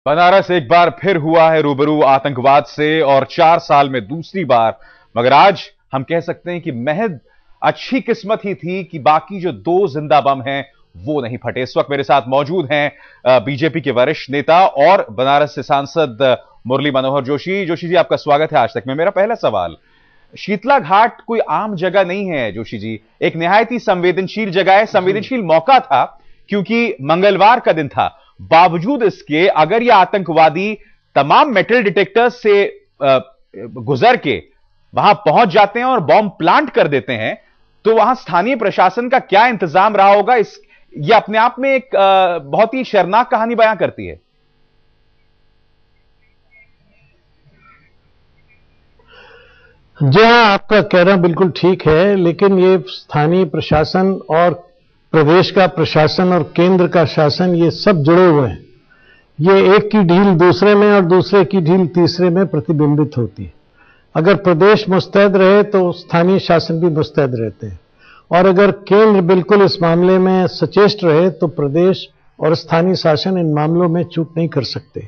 बनारस एक बार फिर हुआ है रूबरू आतंकवाद से और 4 साल में दूसरी बार। मगर आज हम कह सकते हैं कि महज अच्छी किस्मत ही थी कि बाकी जो 2 जिंदा बम हैं वो नहीं फटे। इस वक्त मेरे साथ मौजूद हैं बीजेपी के वरिष्ठ नेता और बनारस से सांसद मुरली मनोहर जोशी। जोशी जी, आपका स्वागत है आज तक में। मेरा पहला सवाल, शीतला घाट कोई आम जगह नहीं है जोशी जी, एक निहायत ही संवेदनशील जगह है, संवेदनशील मौका था क्योंकि मंगलवार का दिन था। बावजूद इसके अगर ये आतंकवादी तमाम मेटल डिटेक्टर्स से गुजर के वहां पहुंच जाते हैं और बॉम्ब प्लांट कर देते हैं, तो वहां स्थानीय प्रशासन का क्या इंतजाम रहा होगा? ये अपने आप में एक बहुत ही शर्मनाक कहानी बयां करती है। जी हाँ, आपका कहना बिल्कुल ठीक है, लेकिन ये स्थानीय प्रशासन और प्रदेश का प्रशासन और केंद्र का शासन ये सब जुड़े हुए हैं। ये एक की ढील दूसरे में और दूसरे की ढील तीसरे में प्रतिबिंबित होती है। अगर प्रदेश मुस्तैद रहे तो स्थानीय शासन भी मुस्तैद रहते हैं, और अगर केंद्र बिल्कुल इस मामले में सचेष्ट रहे तो प्रदेश और स्थानीय शासन इन मामलों में चूक नहीं कर सकते।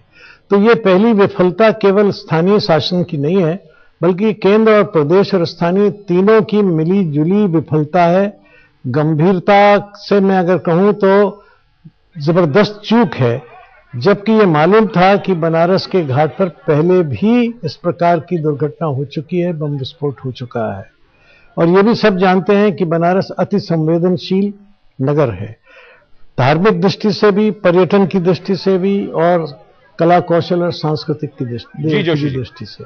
तो ये पहली विफलता केवल स्थानीय शासन की नहीं है, बल्कि केंद्र और प्रदेश और स्थानीय तीनों की मिली जुली विफलता है। गंभीरता से मैं अगर कहूं तो जबरदस्त चूक है, जबकि ये मालूम था कि बनारस के घाट पर पहले भी इस प्रकार की दुर्घटना हो चुकी है, बम विस्फोट हो चुका है। और ये भी सब जानते हैं कि बनारस अति संवेदनशील नगर है, धार्मिक दृष्टि से भी, पर्यटन की दृष्टि से भी, और कला कौशल और सांस्कृतिक की दृष्टि से।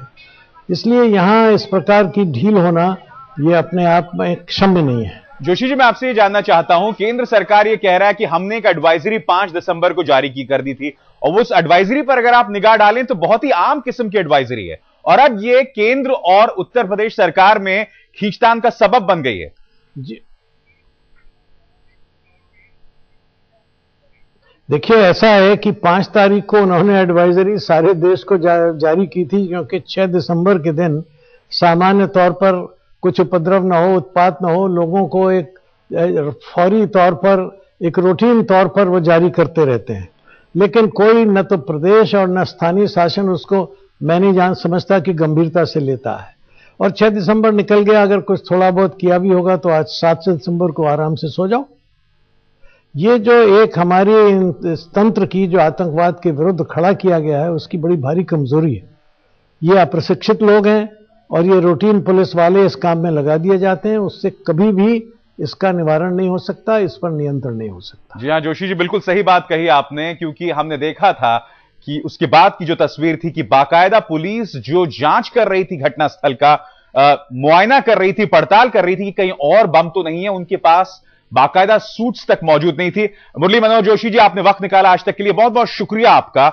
इसलिए यहां इस प्रकार की ढील होना ये अपने आप में क्षम्य नहीं है। जोशी जी, मैं आपसे ये जानना चाहता हूं, केंद्र सरकार ये कह रहा है कि हमने एक एडवाइजरी 5 दिसंबर को जारी कर दी थी, और उस एडवाइजरी पर अगर आप निगाह डालें तो बहुत ही आम किस्म की एडवाइजरी है, और अब ये केंद्र और उत्तर प्रदेश सरकार में खींचतान का सबब बन गई है। जी देखिए, ऐसा है कि 5 तारीख को उन्होंने एडवाइजरी सारे देश को जारी की थी, क्योंकि 6 दिसंबर के दिन सामान्य तौर पर कुछ उपद्रव न हो, उत्पात न हो, लोगों को एक फौरी तौर पर, एक रूटीन तौर पर वो जारी करते रहते हैं। लेकिन कोई न तो प्रदेश और न स्थानीय शासन उसको, मैं नहीं समझता कि गंभीरता से लेता है। और 6 दिसंबर निकल गया, अगर कुछ थोड़ा बहुत किया भी होगा तो आज 7 दिसंबर को आराम से सो जाओ। ये जो एक हमारी तंत्र की जो आतंकवाद के विरुद्ध खड़ा किया गया है, उसकी बड़ी भारी कमजोरी है। ये अप्रशिक्षित लोग हैं और ये रूटीन पुलिस वाले इस काम में लगा दिए जाते हैं, उससे कभी भी इसका निवारण नहीं हो सकता, इस पर नियंत्रण नहीं हो सकता। जी हां जोशी जी, बिल्कुल सही बात कही आपने, क्योंकि हमने देखा था कि उसके बाद की जो तस्वीर थी कि बाकायदा पुलिस जो जांच कर रही थी घटनास्थल का, मुआयना कर रही थी, पड़ताल कर रही थी कि कहीं और बम तो नहीं है, उनके पास बाकायदा सूट्स तक मौजूद नहीं थी। मुरली मनोहर जोशी जी, आपने वक्त निकाला आज तक के लिए, बहुत बहुत शुक्रिया आपका।